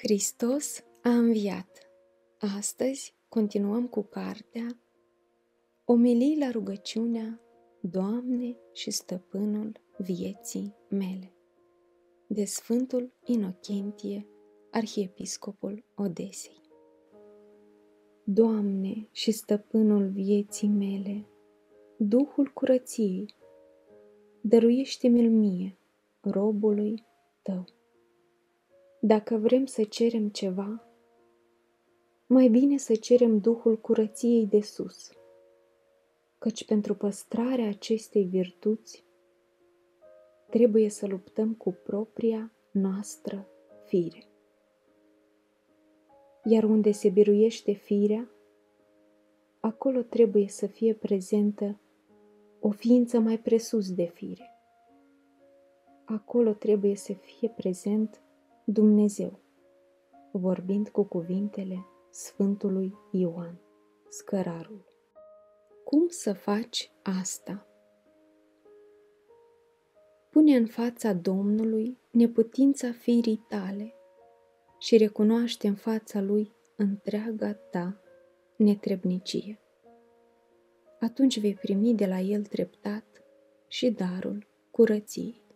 Hristos a înviat. Astăzi continuăm cu cartea Omilii la rugăciunea Doamne și Stăpânul vieții mele, de Sfântul Inochentie, arhiepiscopul Odesei. Doamne și Stăpânul vieții mele, Duhul curăției, dăruiește-mi-l mie, robului Tău. Dacă vrem să cerem ceva, mai bine să cerem Duhul curăției de sus, căci pentru păstrarea acestei virtuți trebuie să luptăm cu propria noastră fire. Iar unde se biruiește firea, acolo trebuie să fie prezentă o ființă mai presus de fire. Acolo trebuie să fie prezent Dumnezeu, vorbind cu cuvintele Sfântului Ioan, Scărarul. Cum să faci asta? Pune în fața Domnului neputința firii tale și recunoaște în fața Lui întreaga ta netrebnicie. Atunci vei primi de la El treptat și darul curăției.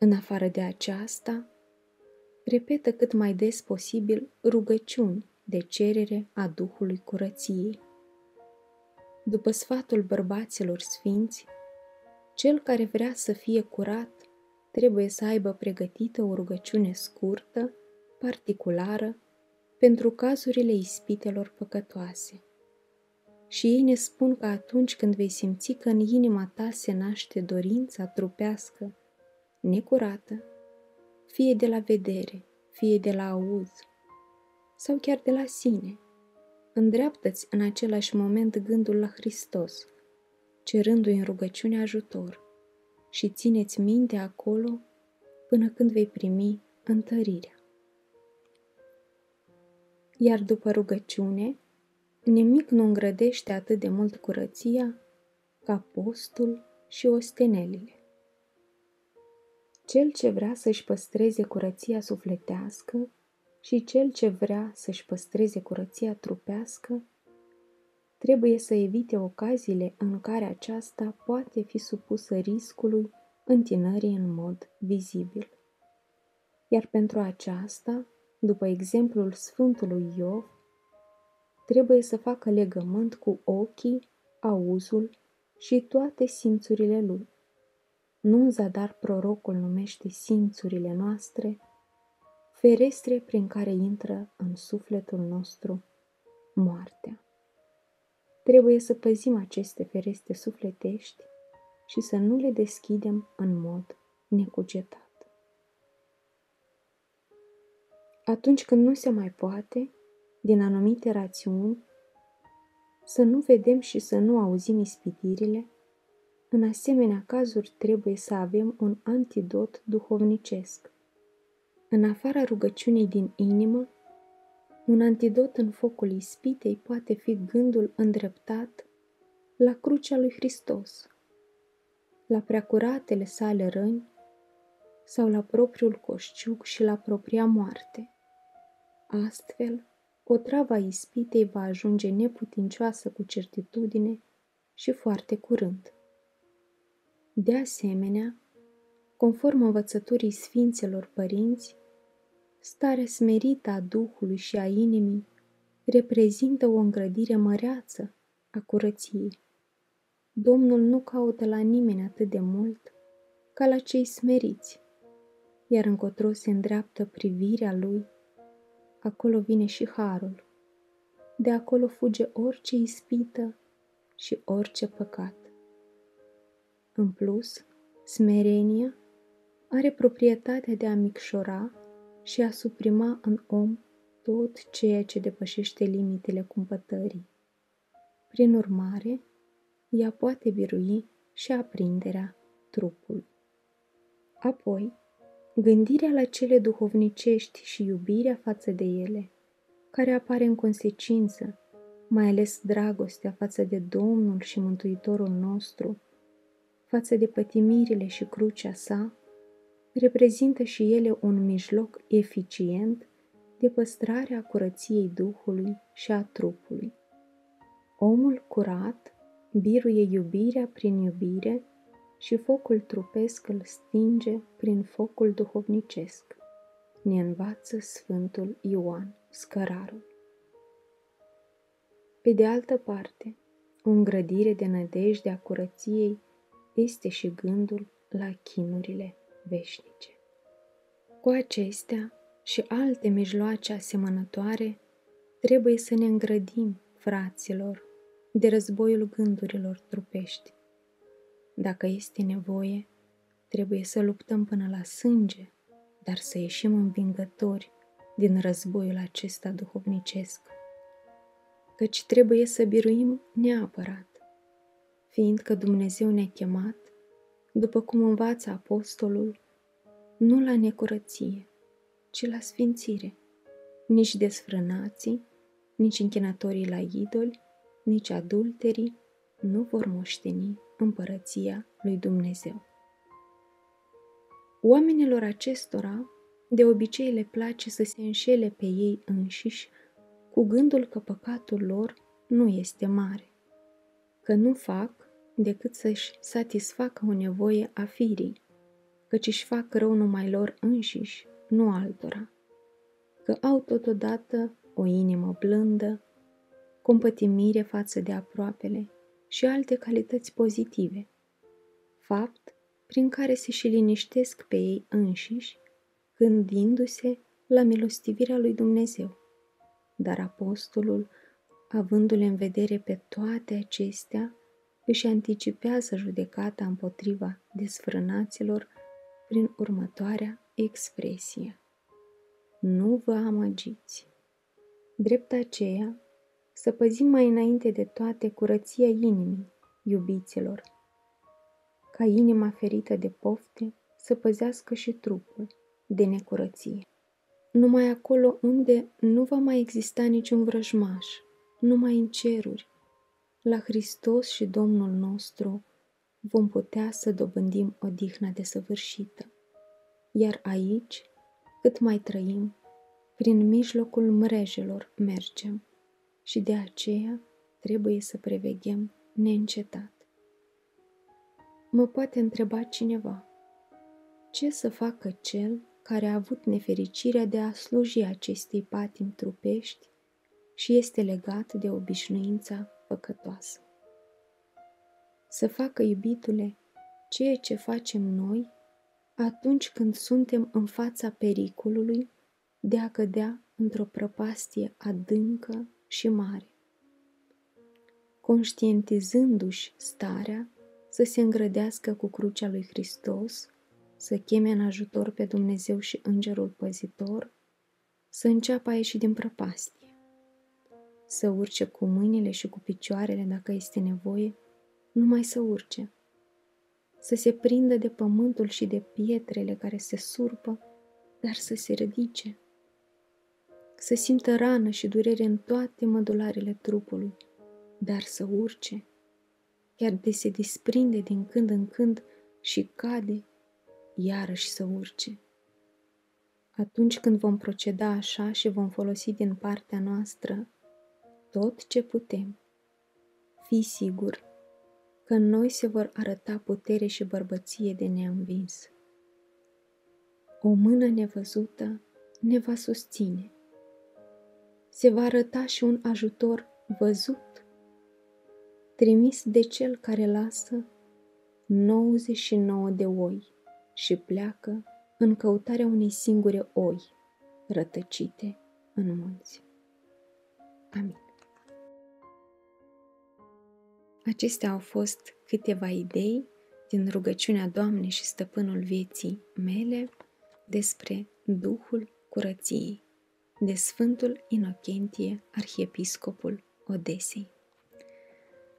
În afară de aceasta, repetă cât mai des posibil rugăciuni de cerere a Duhului curăției. După sfatul bărbaților sfinți, cel care vrea să fie curat trebuie să aibă pregătită o rugăciune scurtă, particulară, pentru cazurile ispitelor păcătoase. Și ei ne spun că atunci când vei simți că în inima ta se naște dorința trupească necurată, fie de la vedere, fie de la auz, sau chiar de la sine, îndreaptă-ți în același moment gândul la Hristos, cerându-i în rugăciune ajutor, și ține-ți mintea acolo până când vei primi întărirea. Iar după rugăciune, nimic nu îngrădește atât de mult curăția ca postul și ostenelile. Cel ce vrea să-și păstreze curăția sufletească și cel ce vrea să-și păstreze curăția trupească trebuie să evite ocaziile în care aceasta poate fi supusă riscului întinării în mod vizibil. Iar pentru aceasta, după exemplul Sfântului Iov, trebuie să facă legământ cu ochii, auzul și toate simțurile lui. Nu în zadar prorocul numește simțurile noastre ferestre prin care intră în sufletul nostru moartea. Trebuie să păzim aceste ferestre sufletești și să nu le deschidem în mod necugetat. Atunci când nu se mai poate, din anumite rațiuni, să nu vedem și să nu auzim ispitirile, în asemenea cazuri trebuie să avem un antidot duhovnicesc. În afara rugăciunii din inimă, un antidot în focul ispitei poate fi gândul îndreptat la crucea lui Hristos, la preacuratele sale răni sau la propriul coșciug și la propria moarte. Astfel, otrava ispitei va ajunge neputincioasă cu certitudine și foarte curând. De asemenea, conform învățăturii Sfinților Părinți, starea smerită a Duhului și a inimii reprezintă o îngrădire măreață a curăției. Domnul nu caută la nimeni atât de mult ca la cei smeriți, iar încotro se îndreaptă privirea Lui, acolo vine și harul, de acolo fuge orice ispită și orice păcat. În plus, smerenia are proprietatea de a micșora și a suprima în om tot ceea ce depășește limitele cumpătării. Prin urmare, ea poate birui și aprinderea trupului. Apoi, gândirea la cele duhovnicești și iubirea față de ele, care apare în consecință, mai ales dragostea față de Domnul și Mântuitorul nostru, față de pătimirile și crucea sa, reprezintă și ele un mijloc eficient de păstrare a curăției Duhului și a trupului. Omul curat biruie iubirea prin iubire și focul trupesc îl stinge prin focul duhovnicesc, ne învață Sfântul Ioan Scărarul. Pe de altă parte, o îngrădire de nădejde a curăției este și gândul la chinurile veșnice. Cu acestea și alte mijloace asemănătoare, trebuie să ne îngrădim, fraților, de războiul gândurilor trupești. Dacă este nevoie, trebuie să luptăm până la sânge, dar să ieșim învingători din războiul acesta duhovnicesc. Căci trebuie să biruim neapărat, fiindcă Dumnezeu ne-a chemat, după cum învață apostolul, nu la necurăție, ci la sfințire. Nici desfrânații, nici închinătorii la idoli, nici adulterii nu vor moșteni împărăția lui Dumnezeu. Oamenilor acestora de obicei le place să se înșele pe ei înșiși cu gândul că păcatul lor nu este mare, că nu fac decât să-și satisfacă o nevoie a firii, căci își fac rău numai lor înșiși, nu altora, că au totodată o inimă blândă, compătimire față de aproapele și alte calități pozitive, fapt prin care se și liniștesc pe ei înșiși, gândindu-se la milostivirea lui Dumnezeu. Dar apostolul, avându-le în vedere pe toate acestea, își anticipează judecata împotriva desfrânaților prin următoarea expresie: nu vă amăgiți. Drept aceea, să păzim mai înainte de toate curăția inimii, iubiților, ca inima ferită de pofte să păzească și trupul de necurăție. Numai acolo unde nu va mai exista niciun vrăjmaș, numai în ceruri, la Hristos și Domnul nostru, vom putea să dobândim odihna desăvârșită. Iar aici, cât mai trăim, prin mijlocul mrejelor mergem și de aceea trebuie să preveghem neîncetat. Mă poate întreba cineva, ce să facă cel care a avut nefericirea de a sluji acestei patimi trupești și este legat de obișnuința păcătoasă? Să facă, iubitule, ceea ce facem noi atunci când suntem în fața pericolului de a cădea într-o prăpastie adâncă și mare, conștientizându-și starea, să se îngrădească cu crucea lui Hristos, să cheme în ajutor pe Dumnezeu și Îngerul Păzitor, să înceapă a ieși din prăpastie, să urce cu mâinile și cu picioarele dacă este nevoie, numai să urce, să se prindă de pământul și de pietrele care se surpă, dar să se ridice, să simtă rană și durere în toate mădularele trupului, dar să urce, chiar de se desprinde din când în când și cade, iarăși să urce. Atunci când vom proceda așa și vom folosi din partea noastră tot ce putem, fii sigur că în noi se vor arăta putere și bărbăție de neînvins. O mână nevăzută ne va susține. Se va arăta și un ajutor văzut, trimis de cel care lasă 99 de oi și pleacă în căutarea unei singure oi rătăcite în munți. Amin. Acestea au fost câteva idei din rugăciunea Doamnei și Stăpânul vieții mele despre Duhul curăției, de Sfântul Inocentie, Arhiepiscopul Odesei.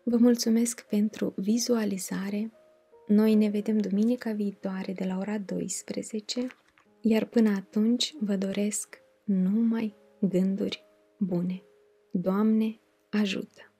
Vă mulțumesc pentru vizualizare. Noi ne vedem duminica viitoare de la ora 12, iar până atunci vă doresc numai gânduri bune. Doamne, ajută!